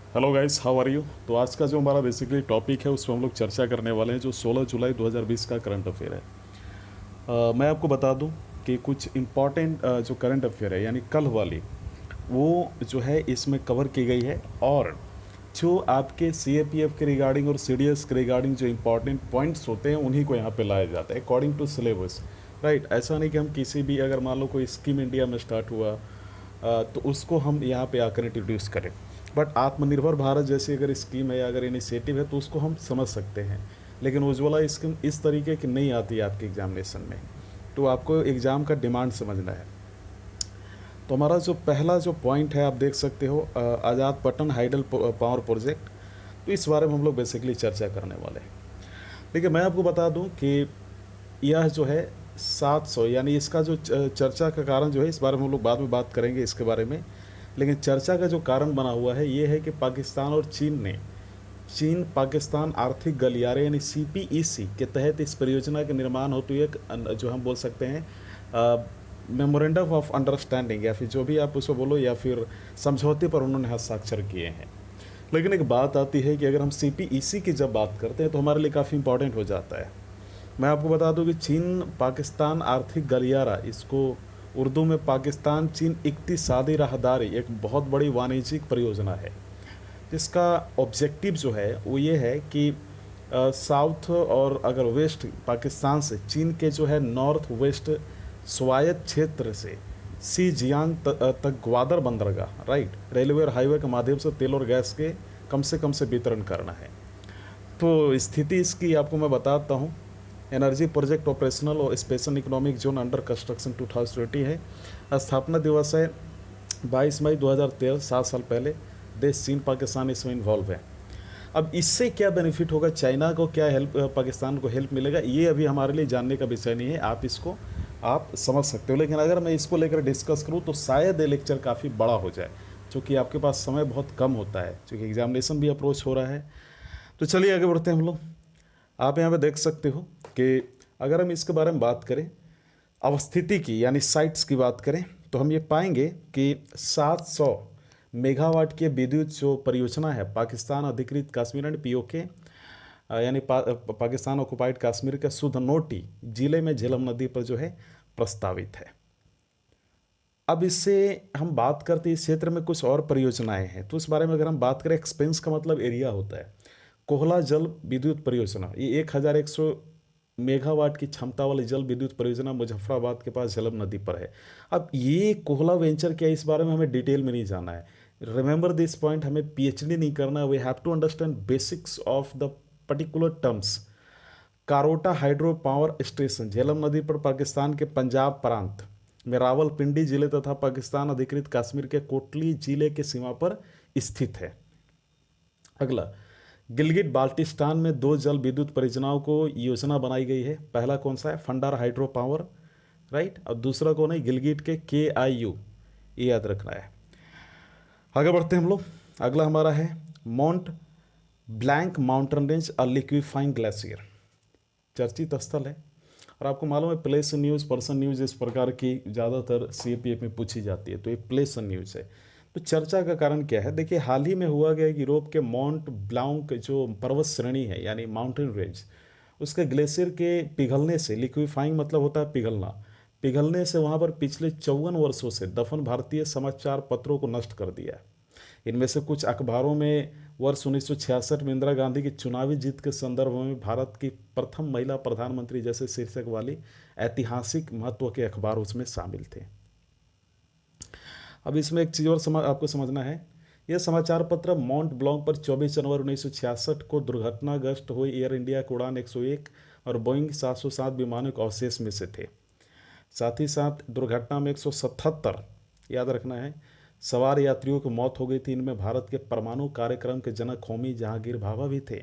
Hello guys, how are you. तो आज का जो हमारा बेसिकली टॉपिक है उसमें हम लोग चर्चा करने वाले हैं जो 16 जुलाई 2020 का करंट अफेयर है। मैं आपको बता दूं कि कुछ इम्पॉर्टेंट जो करंट अफेयर है यानी कल वाली वो जो है इसमें कवर की गई है। और जो आपके सी ए पी एफ के रिगार्डिंग और सी डी एस के रिगार्डिंग जो इम्पॉर्टेंट पॉइंट्स होते हैं उन्हीं को यहाँ पे लाया जाता है अकॉर्डिंग टू सिलेबस। राइट, ऐसा नहीं कि हम किसी भी अगर मान लो कोई स्कीम इंडिया में स्टार्ट हुआ तो उसको हम यहाँ पे आकर इंट्रोड्यूस करें। बट आत्मनिर्भर भारत जैसी अगर स्कीम है या अगर इनिशिएटिव है तो उसको हम समझ सकते हैं। लेकिन उज्ज्वला स्कीम इस तरीके की नहीं आती है आपके एग्जामिनेशन में, तो आपको एग्ज़ाम का डिमांड समझना है। तो हमारा जो पहला जो पॉइंट है आप देख सकते हो, आज़ाद पटन हाइडल पावर प्रोजेक्ट। तो इस बारे में हम लोग बेसिकली चर्चा करने वाले हैं। देखिए, मैं आपको बता दूं कि यह जो है 700 यानी इसका जो चर्चा का कारण जो है इस बारे में हम लोग बाद में बात करेंगे इसके बारे में। लेकिन चर्चा का जो कारण बना हुआ है ये है कि पाकिस्तान और चीन ने चीन पाकिस्तान आर्थिक गलियारे यानी सी पी ई सी के तहत इस परियोजना के निर्माण हेतु एक जो हम बोल सकते हैं मेमोरेंडम ऑफ अंडरस्टैंडिंग या फिर जो भी आप उसको बोलो या फिर समझौते पर उन्होंने हस्ताक्षर किए हैं। लेकिन एक बात आती है कि अगर हम सी पी ई सी की जब बात करते हैं तो हमारे लिए काफ़ी इंपॉर्टेंट हो जाता है। मैं आपको बता दूं कि चीन पाकिस्तान आर्थिक गलियारा, इसको उर्दू में पाकिस्तान चीन इक्तिसादी राहदारी, एक बहुत बड़ी वाणिज्यिक परियोजना है जिसका ऑब्जेक्टिव जो है वो ये है कि साउथ और अगर वेस्ट पाकिस्तान से चीन के जो है नॉर्थ वेस्ट स्वायत्त क्षेत्र से सी जियांग तक ग्वादर बंदरगाह, राइट, रेलवे और हाईवे के माध्यम से तेल और गैस के कम से वितरण करना है। तो स्थिति इसकी आपको मैं बताता हूँ। एनर्जी प्रोजेक्ट ऑपरेशनल और special economic zone under construction 2020 है। स्थापना दिवस है 22 मई 2013, 7 साल पहले। देश चीन पाकिस्तान इसमें इन्वॉल्व है। अब इससे क्या बेनिफिट होगा, चाइना को क्या हेल्प, पाकिस्तान को हेल्प मिलेगा, ये अभी हमारे लिए जानने का विषय नहीं है। आप इसको आप समझ सकते हो। लेकिन अगर मैं इसको लेकर डिस्कस करूँ तो शायद ये लेक्चर काफ़ी बड़ा हो जाए, क्योंकि आपके पास समय बहुत कम होता है, क्योंकि एग्जामिनेशन भी अप्रोच हो रहा है। तो चलिए आगे बढ़ते हैं हम लोग। आप यहाँ पे देख सकते हो कि अगर हम इसके बारे में बात करें, अवस्थिति की यानी साइट्स की बात करें, तो हम ये पाएंगे कि 700 मेगावाट की विद्युत जो परियोजना है पाकिस्तान अधिकृत कश्मीर एंड पीओके यानी पाकिस्तान ऑक्युपाइड कश्मीर के सुधनोटी जिले में झेलम नदी पर जो है प्रस्तावित है। अब इससे हम बात करते हैं इस क्षेत्र में कुछ और परियोजनाएं हैं, तो इस बारे में अगर हम बात करें, एक्सपेंस का मतलब एरिया होता है। कोहला जल विद्युत परियोजना, ये 1100 मेगावाट की क्षमता वाली जल विद्युत परियोजना मुजफ्फराबाद के पास झेलम नदी पर है। अब ये कोहला वेंचर क्या है, इस बारे में हमें डिटेल में नहीं जाना है। रिमेंबर दिस पॉइंट, हमें पीएचडी नहीं करना है। We have to understand basics of the particular terms. Karot hydro power station Jhelum नदी पर पाकिस्तान के पंजाब प्रांत में रावलपिंडी जिले तथा पाकिस्तान अधिकृत कश्मीर के कोटली जिले के सीमा पर स्थित है। अगला, गिलगित बाल्टिस्तान में दो जल विद्युत परियोजनाओं को योजना बनाई गई है। पहला कौन सा है, फंडार हाइड्रो पावर, राइट, और दूसरा कौन है, गिलगित के KIU, ये याद रखना है। आगे बढ़ते हैं हम लोग। अगला हमारा है माउंट ब्लैंक माउंटेन रेंज अ लिक्विफाइंग ग्लेशियर, चर्चित स्थल है। और आपको मालूम है प्लेस न्यूज़, पर्सन न्यूज़ इस प्रकार की ज़्यादातर CAPF में पूछी जाती है, तो ये प्लेस न्यूज़ है। तो चर्चा का कारण क्या है, देखिए हाल ही में हुआ गया कि यूरोप के माउंट ब्लांक जो पर्वत श्रेणी है यानी माउंटेन रेंज, उसके ग्लेशियर के पिघलने से, लिक्विफाइंग मतलब होता है पिघलना, पिघलने से वहाँ पर पिछले 54 वर्षों से दफन भारतीय समाचार पत्रों को नष्ट कर दिया है। इनमें से कुछ अखबारों में वर्ष 1966 में इंदिरा गांधी की चुनावी जीत के संदर्भ में भारत की प्रथम महिला प्रधानमंत्री जैसे शीर्षक वाली ऐतिहासिक महत्व के अखबार उसमें शामिल थे। अब इसमें एक चीज़ और आपको समझना है। यह समाचार पत्र माउंट ब्लॉन्क पर 24 जनवरी 1966 को दुर्घटनाग्रस्त हुई एयर इंडिया के उड़ान 101 और बोइंग 707 विमानों के अवशेष में से थे। साथ ही साथ दुर्घटना में 177, याद रखना है, सवार यात्रियों की मौत हो गई थी। इनमें भारत के परमाणु कार्यक्रम के जनक होमी जहांगीर भाभा भी थे।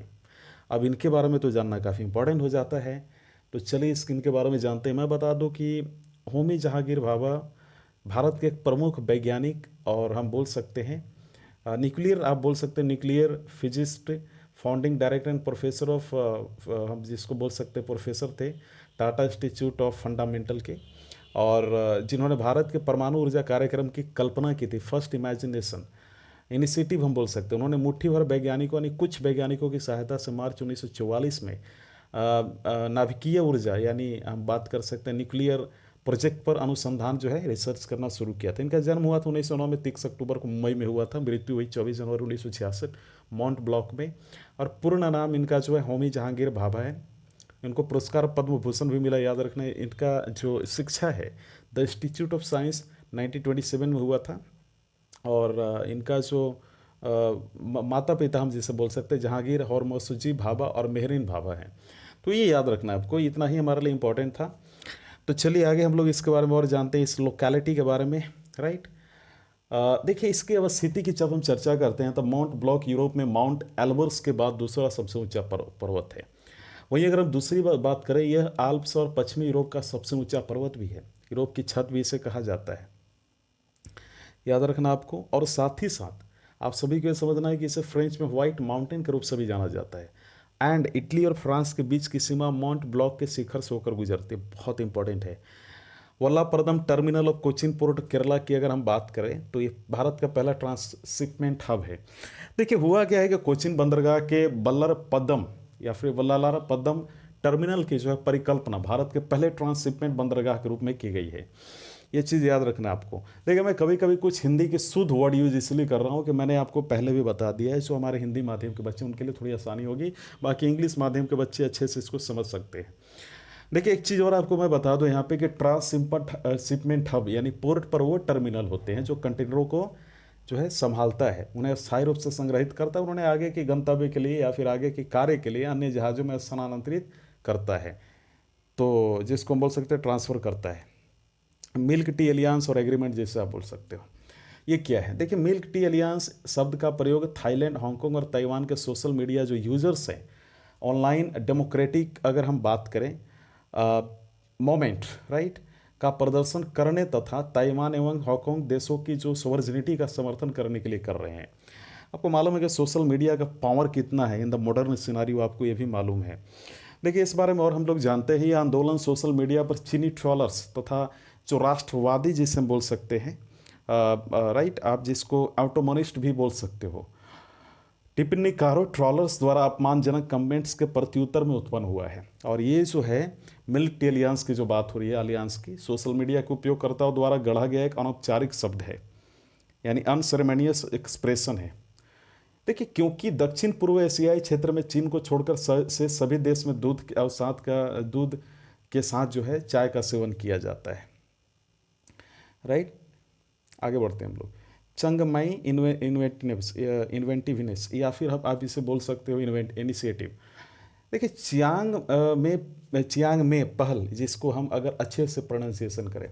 अब इनके बारे में तो जानना काफ़ी इंपॉर्टेंट हो जाता है, तो चलिए इनके बारे में जानते हैं। मैं बता दूं कि होमी जहांगीर भाभा भारत के एक प्रमुख वैज्ञानिक और हम बोल सकते हैं न्यूक्लियर, आप बोल सकते हैं nuclear physicist, founding director and professor of, हम जिसको बोल सकते हैं प्रोफेसर थे टाटा इंस्टीट्यूट ऑफ फंडामेंटल के, और जिन्होंने भारत के परमाणु ऊर्जा कार्यक्रम की कल्पना की थी, फर्स्ट इमेजिनेशन इनिशिएटिव हम बोल सकते हैं। उन्होंने मुट्ठी भर वैज्ञानिकों यानी कुछ वैज्ञानिकों की सहायता से मार्च 1944 में नाभिकीय ऊर्जा यानी हम बात कर सकते हैं न्यूक्लियर प्रोजेक्ट पर अनुसंधान जो है रिसर्च करना शुरू किया था। इनका जन्म हुआ था 1909 में 30 अक्टूबर को मुंबई में हुआ था। मृत्यु हुई 24 जनवरी 1966 माउंट ब्लॉक में। और पूर्ण नाम इनका जो है होमी जहांगीर भाभा है। इनको पुरस्कार पद्म भूषण भी मिला, याद रखना। इनका जो शिक्षा है द इंस्टीट्यूट ऑफ साइंस 1927 में हुआ था। और इनका जो माता पिता हम जिसे बोल सकते हैं जहांगीर और मौसूजी भाभा और मेहरीन भाभा हैं। तो ये याद रखना आपको, इतना ही हमारे लिए इम्पोर्टेंट था। तो चलिए आगे हम लोग इसके बारे में और जानते हैं, इस लोकेलिटी के बारे में, राइट। देखिए इसकी अवस्थिति की जब हम चर्चा करते हैं तो माउंट ब्लॉक यूरोप में माउंट एल्बर्स के बाद दूसरा सबसे ऊंचा पर्वत है। वहीं अगर हम दूसरी बात करें, यह आल्प्स और पश्चिमी यूरोप का सबसे ऊंचा पर्वत भी है। यूरोप की छत भी इसे कहा जाता है, याद रखना आपको। और साथ ही साथ आप सभी को यह समझना है कि इसे फ्रेंच में व्हाइट माउंटेन के रूप से भी जाना जाता है। एंड इटली और फ्रांस के बीच की सीमा माउंट ब्लॉक के शिखर से होकर गुजरती है, बहुत इंपॉर्टेंट है। Vallarpadam terminal of Cochin port Kerala की अगर हम बात करें तो ये भारत का पहला ट्रांसशिपमेंट हब है। देखिए हुआ क्या है कि कोचिन बंदरगाह के बल्लरपद्दम या फिर वल्लालारपद्दम टर्मिनल की जो है परिकल्पना भारत के पहले ट्रांसशिपमेंट बंदरगाह के रूप में की गई है। ये चीज़ याद रखना आपको। देखिए मैं कभी कभी कुछ हिंदी के शुद्ध वर्ड यूज इसलिए कर रहा हूँ कि मैंने आपको पहले भी बता दिया है, जो हमारे हिंदी माध्यम के बच्चे उनके लिए थोड़ी आसानी होगी, बाकी इंग्लिश माध्यम के बच्चे अच्छे से इसको समझ सकते हैं। देखिए एक चीज़ और आपको मैं बता दूं यहाँ पे कि ट्रांसशिपमेंट हब यानी पोर्ट पर वो टर्मिनल होते हैं जो कंटेनरों को जो है संभालता है, उन्हें स्थायी रूप से संग्रहित करता है, उन्होंने आगे के गंतव्य के लिए या फिर आगे के कार्य के लिए अन्य जहाज़ों में स्थानांतरित करता है, तो जिसको हम बोल सकते हैं ट्रांसफ़र करता है। मिल्क टी एलियांस और एग्रीमेंट जैसे आप बोल सकते हो। ये क्या है? देखिए मिल्क टी एलियांस शब्द का प्रयोग थाईलैंड, हांगकांग और ताइवान के सोशल मीडिया जो यूजर्स हैं, ऑनलाइन डेमोक्रेटिक अगर हम बात करें मोमेंट राइट का प्रदर्शन करने तथा ताइवान एवं हांगकांग देशों की जो सॉवरेनिटी का समर्थन करने के लिए कर रहे हैं। आपको मालूम है कि सोशल मीडिया का पावर कितना है इन द मॉडर्न सिनारियो, आपको ये भी मालूम है। देखिए इस बारे में और हम लोग जानते हैं, ये आंदोलन सोशल मीडिया पर चीनी ट्रॉलर्स तथा जो राष्ट्रवादी जिसे हम बोल सकते हैं राइट, आप जिसको ऑटोमनिस्ट भी बोल सकते हो, टिप्पणीकारों ट्रॉलर्स द्वारा अपमानजनक कमेंट्स के प्रत्युत्तर में उत्पन्न हुआ है। और ये जो है मिल्क टी एलियांस की जो बात हो रही है, अलियांस की, सोशल मीडिया के उपयोगकर्ताओं द्वारा गढ़ा गया एक अनौपचारिक शब्द है, यानी अनसेरेमनियस एक्सप्रेशन है। देखिए क्योंकि दक्षिण पूर्व एशियाई क्षेत्र में चीन को छोड़कर से सभी देश में दूध के साथ जो है चाय का सेवन किया जाता है, राइट। आगे बढ़ते हैं हम लोग। चंगमाई इन्वेंटिवनेस या फिर आप इसे बोल सकते हो इनिशिएटिव। देखिए चियांग में पहल, जिसको हम अगर अच्छे से प्रोनाउंसिएशन करें,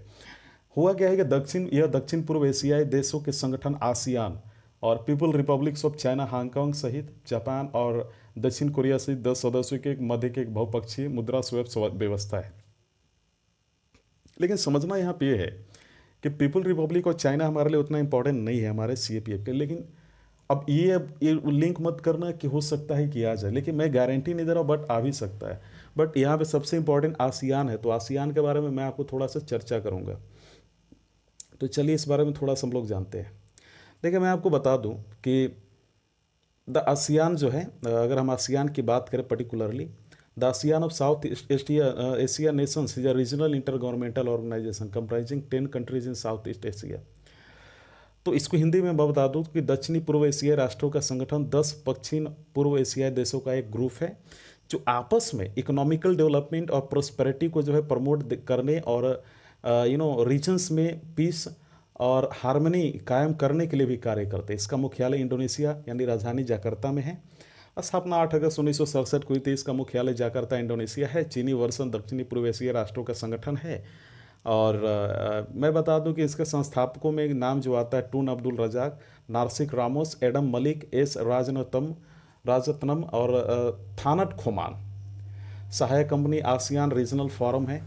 हुआ क्या है कि दक्षिण पूर्व एशियाई देशों के संगठन आसियान और people republics of China, Hong Kong सहित जापान और दक्षिण कोरिया सहित 10 सदस्यों के मध्य के एक बहुपक्षीय मुद्रा स्वैप व्यवस्था है। लेकिन समझना यहाँ पे है कि पीपल रिपब्लिक और चाइना हमारे लिए उतना इंपॉर्टेंट नहीं है हमारे CAPF के। लेकिन अब ये लिंक मत करना कि हो सकता है कि आ जाए, लेकिन मैं गारंटी नहीं दे रहा हूँ, बट आ भी सकता है। बट यहाँ पे सबसे इंपॉर्टेंट आसियान है, तो आसियान के बारे में मैं आपको थोड़ा सा चर्चा करूँगा। तो चलिए इस बारे में थोड़ा सा हम लोग जानते हैं। देखिए मैं आपको बता दूँ कि द आसियान जो है, अगर हम आसियान की बात करें particularly, the ASEAN of South Asia nations is a regional intergovernmental organisation comprising 10 countries in South East Asia. तो इसको हिंदी में मैं बता दूं कि दक्षिणी पूर्व एशियाई राष्ट्रों का संगठन 10 पश्चिम पूर्व एशियाई देशों का एक ग्रुप है जो आपस में इकोनॉमिकल डेवलपमेंट और प्रोस्पेरिटी को जो है प्रमोट करने और रीजन्स में पीस और हार्मनी कायम करने के लिए भी कार्य करते हैं। इसका मुख्यालय इंडोनेशिया यानी राजधानी जकार्ता में है। स्थापना 8 अगस्त 1967 को हुई थी। इसका मुख्यालय जकार्ता इंडोनेशिया है। चीनी वर्षन दक्षिणी पूर्व एशियाई राष्ट्रों का संगठन है। और मैं बता दूं कि इसके संस्थापकों में नाम जो आता है Tun Abdul Razak, Narciso Ramos, Adam Malik, S Rajaratnam और थानट खोमान। सहायक कंपनी आसियान रीजनल फोरम है।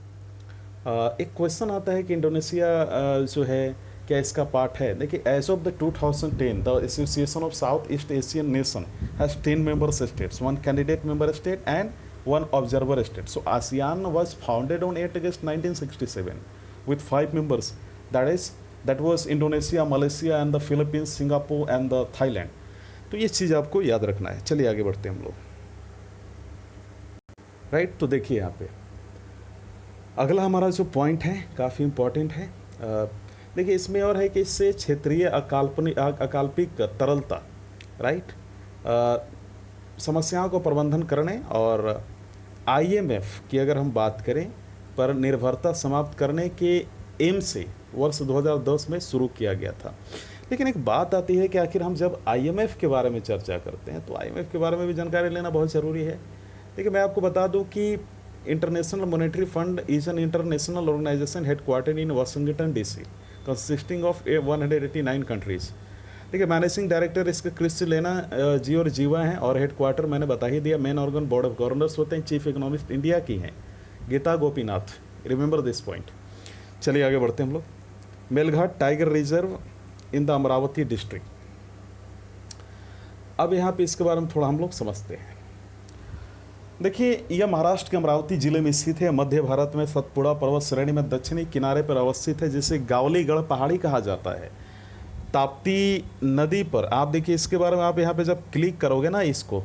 एक क्वेश्चन आता है कि इंडोनेशिया जो है क्या इसका पार्ट है? देखिए as of the 2010 the Association of South East Asian Nation has 10 member states, 1 candidate member state and 1 observer state. So ASEAN was founded on 8 August 1967 with 5 members, that is that was Indonesia, Malaysia and the Philippines, Singapore and the Thailand. तो ये चीज़ आपको याद रखना है। चलिए आगे बढ़ते हैं हम लोग। राइट, तो देखिए यहाँ पे अगला हमारा जो पॉइंट है काफ़ी इम्पॉर्टेंट है। देखिए इसमें और है कि इससे क्षेत्रीय अकाल्पनिक तरलता, राइट, समस्याओं को प्रबंधन करने और आईएमएफ की अगर हम बात करें पर निर्भरता समाप्त करने के एम से वर्ष 2010 में शुरू किया गया था। लेकिन एक बात आती है कि आखिर हम जब आईएमएफ के बारे में चर्चा करते हैं तो आईएमएफ के बारे में भी जानकारी लेना बहुत ज़रूरी है। देखिए मैं आपको बता दूं कि International Monetary Fund is an international organisation headquartered in Washington DC consisting of 189 countries. देखिए मैनेजिंग डायरेक्टर इसके क्रिस्टलेना जियोर्जीवा हैं और हेडक्वार्टर मैंने बता ही दिया। Main organ board of governors होते हैं, चीफ इकोनॉमिस्ट इंडिया की हैं Gita Gopinath, remember this point. चलिए आगे बढ़ते हैं हम लोग। Melghat tiger reserve in the Amravati district. अब यहाँ पे इसके बारे में थोड़ा हम लोग समझते हैं। देखिए यह महाराष्ट्र के अमरावती जिले में स्थित है, मध्य भारत में सतपुड़ा पर्वत श्रेणी में दक्षिणी किनारे पर अवस्थित है, जिसे गावलीगढ़ पहाड़ी कहा जाता है। ताप्ती नदी पर आप देखिए इसके बारे में, आप यहाँ पे जब क्लिक करोगे ना, इसको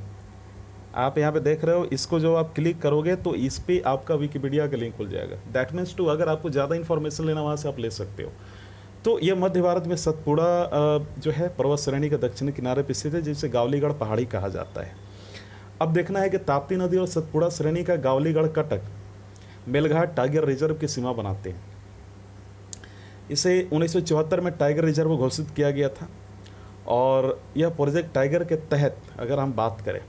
आप यहाँ पे देख रहे हो, इसको जो आप क्लिक करोगे तो इस पे आपका विकिपीडिया का लिंक खुल जाएगा। दैट मीन्स टू अगर आपको ज़्यादा इन्फॉर्मेशन लेना वहाँ से आप ले सकते हो। तो यह मध्य भारत में सतपुड़ा जो है पर्वत श्रेणी के दक्षिणी किनारे पर स्थित है, जिसे गावलीगढ़ पहाड़ी कहा जाता है। अब देखना है कि ताप्ती नदी और सतपुड़ा श्रेणी का गावलीगढ़ कटक मेलघाट टाइगर रिजर्व की सीमा बनाते हैं। इसे 1974 में टाइगर रिजर्व घोषित किया गया था और यह प्रोजेक्ट टाइगर के तहत अगर हम बात करें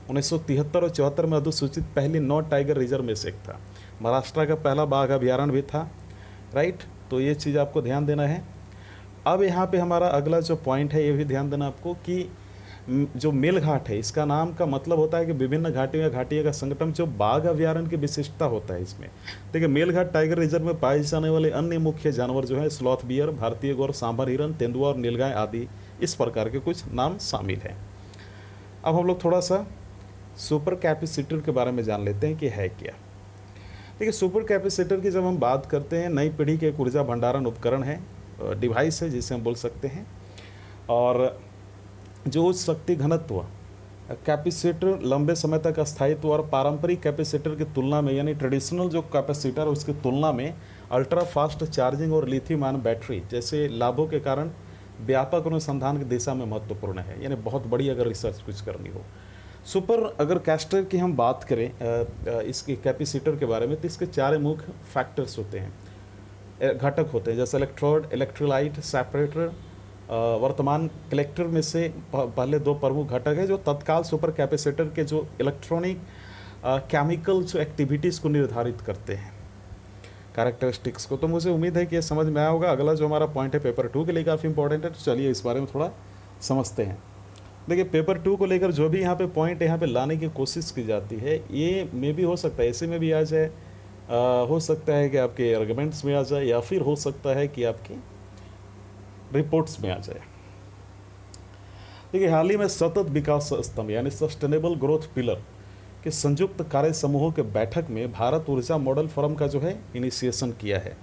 1973 और 74 में अधिसूचित पहली 9 टाइगर रिजर्व में से एक था। महाराष्ट्र का पहला बाघ अभ्यारण्य भी था, राइट। तो ये चीज़ आपको ध्यान देना है। अब यहाँ पे हमारा अगला जो पॉइंट है ये भी ध्यान देना आपको कि जो मेलघाट है, इसका नाम का मतलब होता है कि विभिन्न घाटियों या घाटियों का संगठन, जो बाघ अभ्यारण्य की विशिष्टता होता है इसमें। देखिए मेलघाट टाइगर रिजर्व में पाए जाने वाले अन्य मुख्य जानवर जो है स्लॉथ बियर, भारतीय गौर, सांभर हिरन, तेंदुआ और नीलगाय आदि इस प्रकार के कुछ नाम शामिल हैं। अब हम लोग थोड़ा सा सुपर कैपेसिटर के बारे में जान लेते हैं कि है क्या। देखिए सुपर कैपेसिटर की जब हम बात करते हैं, नई पीढ़ी के एक ऊर्जा भंडारण उपकरण है, डिवाइस है जिसे हम बोल सकते हैं, और जो उच्च शक्ति घनत्व कैपेसिटर लंबे समय तक स्थायित्व और पारंपरिक कैपेसिटर की तुलना में, यानी ट्रेडिशनल जो कैपेसिटर उसकी तुलना में अल्ट्रा फास्ट चार्जिंग और लिथियम आयन बैटरी जैसे लाभों के कारण व्यापक अनुसंधान की दिशा में महत्वपूर्ण है। यानी बहुत बड़ी अगर रिसर्च कुछ करनी हो। सुपर अगर कैपेसिटर की हम बात करें इसके कैपेसिटर के बारे में, तो इसके 4 मुख्य फैक्टर्स होते हैं, घटक होते हैं, जैसे इलेक्ट्रोड, इलेक्ट्रोलाइट, सेपरेटर। वर्तमान कलेक्टर में से पहले 2 प्रमुख घटक है जो तत्काल सुपर कैपेसिटर के जो इलेक्ट्रॉनिक केमिकल जो एक्टिविटीज़ को निर्धारित करते हैं, कैरेक्टरिस्टिक्स को। तो मुझे उम्मीद है कि ये समझ में आया होगा। अगला जो हमारा पॉइंट है पेपर 2 के लिए काफ़ी इंपॉर्टेंट है, तो चलिए इस बारे में थोड़ा समझते हैं। देखिए पेपर 2 को लेकर जो भी यहाँ पे पॉइंट यहाँ पे लाने की कोशिश की जाती है, ये में भी हो सकता है ऐसे में भी आ जाए, हो सकता है कि आपके आर्गुमेंट्स में आ जाए, या फिर हो सकता है कि आपकी रिपोर्ट्स में आ जाए। देखिए हाल ही में सतत विकास स्तंभ यानी सस्टेनेबल ग्रोथ पिलर के संयुक्त कार्य समूहों के बैठक में भारत ऊर्जा मॉडल फोरम का जो है इनिशिएशन किया है,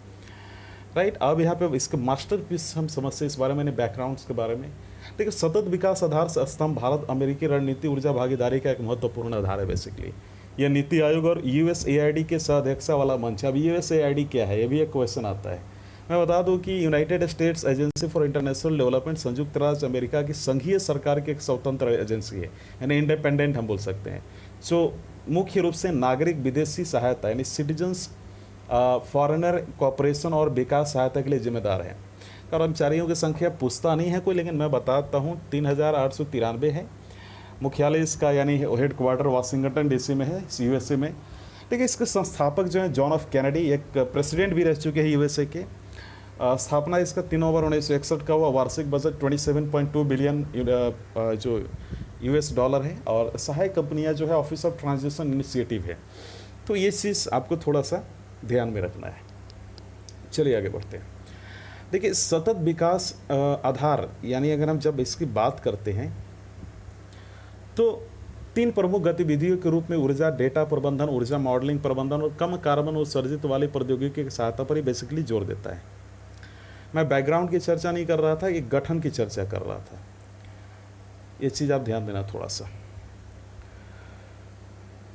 राइट। अब यहाँ पे इसके मास्टरपीस हम समझते हैं इस बारे में, बैकग्राउंड्स के बारे में। देखिए सतत विकास आधार स्तंभ भारत अमेरिकी रणनीति ऊर्जा भागीदारी का एक महत्वपूर्ण आधार है। बेसिकली यह नीति आयोग और यूएसएआईडी के सह-अध्यक्षता वाला मंच है। अब यूएसएआईडी क्या है, ये भी एक क्वेश्चन आता है। मैं बता दूं कि United states agency for international development संयुक्त राज्य अमेरिका की संघीय सरकार की एक स्वतंत्र एजेंसी है, यानी इंडिपेंडेंट हम बोल सकते हैं, जो मुख्य रूप से नागरिक विदेशी सहायता यानी सिटीजन्स फॉरेनर कॉपरेशन और विकास सहायता के लिए जिम्मेदार है। कर्मचारियों की संख्या पूछता नहीं है कोई, लेकिन मैं बताता हूँ 3893 है। मुख्यालय इसका यानी हेड क्वार्टर वाशिंगटन डीसी में है, यूएसए में। देखिए इसके संस्थापक जो हैं जॉन एफ कैनेडी, एक प्रेसिडेंट भी रह चुके हैं यूएसए के। स्थापना इसका 3 नवंबर 1961 का हुआ। वार्षिक बजट 27.2 बिलियन जो यूएस डॉलर है, और सहायक कंपनियां जो है ऑफिस ऑफ ट्रांजिशन इनिशिएटिव है। तो ये चीज़ आपको थोड़ा सा ध्यान में रखना है। चलिए आगे बढ़ते हैं। देखिए सतत विकास आधार यानी अगर हम जब इसकी बात करते हैं तो 3 प्रमुख गतिविधियों के रूप में ऊर्जा डेटा प्रबंधन, ऊर्जा मॉडलिंग प्रबंधन और कम कार्बन उत्सर्जित वाली प्रौद्योगिकी की सहायता पर ही बेसिकली जोर देता है। मैं बैकग्राउंड की चर्चा नहीं कर रहा था, एक गठन की चर्चा कर रहा था। ये चीज़ आप ध्यान देना थोड़ा सा।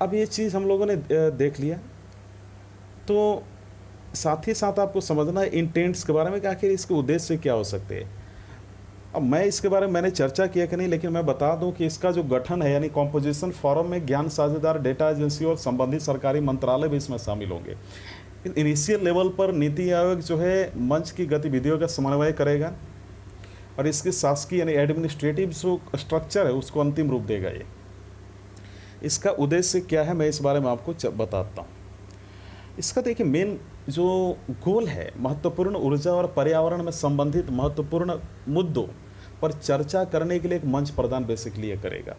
अब ये चीज़ हम लोगों ने देख लिया, तो साथ ही साथ आपको समझना है इंटेंट्स के बारे में कि आखिर इसके उद्देश्य क्या हो सकते हैं। अब मैं इसके बारे में मैंने चर्चा किया कि नहीं, लेकिन मैं बता दूं कि इसका जो गठन है यानी कॉम्पोजिशन फॉरम में ज्ञान साझेदार, डेटा एजेंसी और संबंधित सरकारी मंत्रालय भी इसमें शामिल होंगे। इनिशियल लेवल पर नीति आयोग जो है मंच की गतिविधियों का समन्वय करेगा और इसकी शासकीय यानी एडमिनिस्ट्रेटिव जो स्ट्रक्चर है उसको अंतिम रूप देगा। ये इसका उद्देश्य क्या है मैं इस बारे में आपको बताता हूँ। इसका देखिए मेन जो गोल है, महत्वपूर्ण ऊर्जा और पर्यावरण में संबंधित महत्वपूर्ण मुद्दों पर चर्चा करने के लिए एक मंच प्रदान बेसिकली ये करेगा।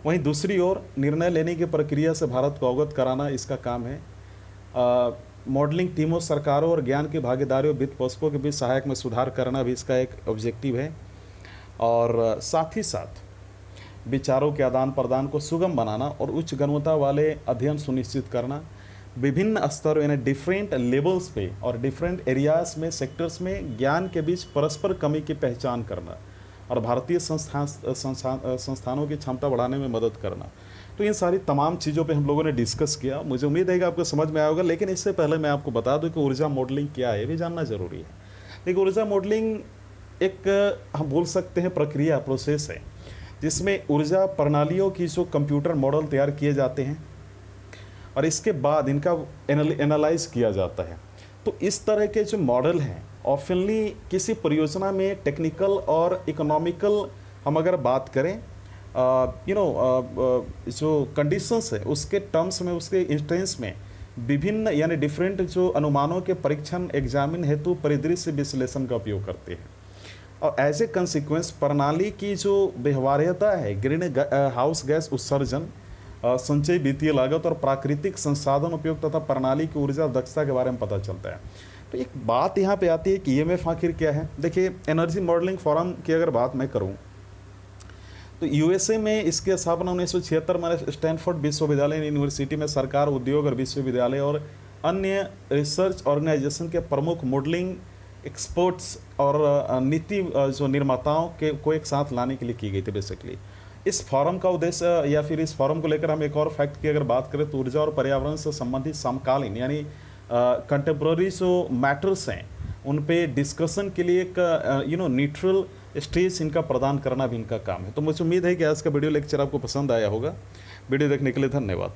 वहीं दूसरी ओर निर्णय लेने की प्रक्रिया से भारत को अवगत कराना इसका काम है। मॉडलिंग टीमों, सरकारों और ज्ञान की भागीदारियों, वित्त पोषकों के बीच सहायक में सुधार करना भी इसका एक ऑब्जेक्टिव है। और साथ ही साथ विचारों के आदान प्रदान को सुगम बनाना और उच्च गुणवत्ता वाले अध्ययन सुनिश्चित करना, विभिन्न स्तरों यानी डिफरेंट लेवल्स पे और डिफरेंट एरियाज में, सेक्टर्स में ज्ञान के बीच परस्पर कमी की पहचान करना और भारतीय संस्थानों की क्षमता बढ़ाने में मदद करना। तो इन सारी तमाम चीज़ों पे हम लोगों ने डिस्कस किया। मुझे उम्मीद है कि आपको समझ में आया होगा, लेकिन इससे पहले मैं आपको बता दूं कि ऊर्जा मॉडलिंग क्या है, ये भी जानना जरूरी है। देखिए ऊर्जा मॉडलिंग एक हम बोल सकते हैं प्रक्रिया, प्रोसेस है जिसमें ऊर्जा प्रणालियों की जो कंप्यूटर मॉडल तैयार किए जाते हैं और इसके बाद इनका एनालाइज किया जाता है। तो इस तरह के जो मॉडल हैं ऑफनली किसी परियोजना में टेक्निकल और इकोनॉमिकल हम अगर बात करें जो कंडीशंस है उसके टर्म्स में, उसके इंस्टेंस में विभिन्न यानी डिफरेंट जो अनुमानों के परीक्षण एग्जामिन हेतु परिदृश्य विश्लेषण का उपयोग करते हैं। और एज ए कंसिक्वेंस प्रणाली की जो व्यवहार्यता है, ग्रीन हाउस गैस उत्सर्जन, संचयी वित्तीय लागत और प्राकृतिक संसाधन उपयोग तथा प्रणाली की ऊर्जा दक्षता के बारे में पता चलता है। तो एक बात यहाँ पे आती है कि ईएमएफ आखिर क्या है। देखिए एनर्जी मॉडलिंग फोरम की अगर बात मैं करूँ तो यूएसए में इसकी स्थापना 1976 में स्टैनफोर्ड विश्वविद्यालय यूनिवर्सिटी में सरकार, उद्योग और विश्वविद्यालय और अन्य रिसर्च ऑर्गेनाइजेशन के प्रमुख मॉडलिंग एक्सपर्ट्स और नीति जो निर्माताओं के को एक साथ लाने के लिए की गई थी बेसिकली। इस फॉरम का उद्देश्य या फिर इस फॉरम को लेकर हम एक और फैक्ट की अगर बात करें तो ऊर्जा और पर्यावरण से संबंधित समकालीन यानी कंटेम्प्रेरी जो मैटर्स हैं उन पे डिस्कशन के लिए एक न्यूट्रल स्टेज इनका प्रदान करना भी इनका काम है। तो मुझे उम्मीद है कि आज का वीडियो लेक्चर आपको पसंद आया होगा। वीडियो देखने के लिए धन्यवाद।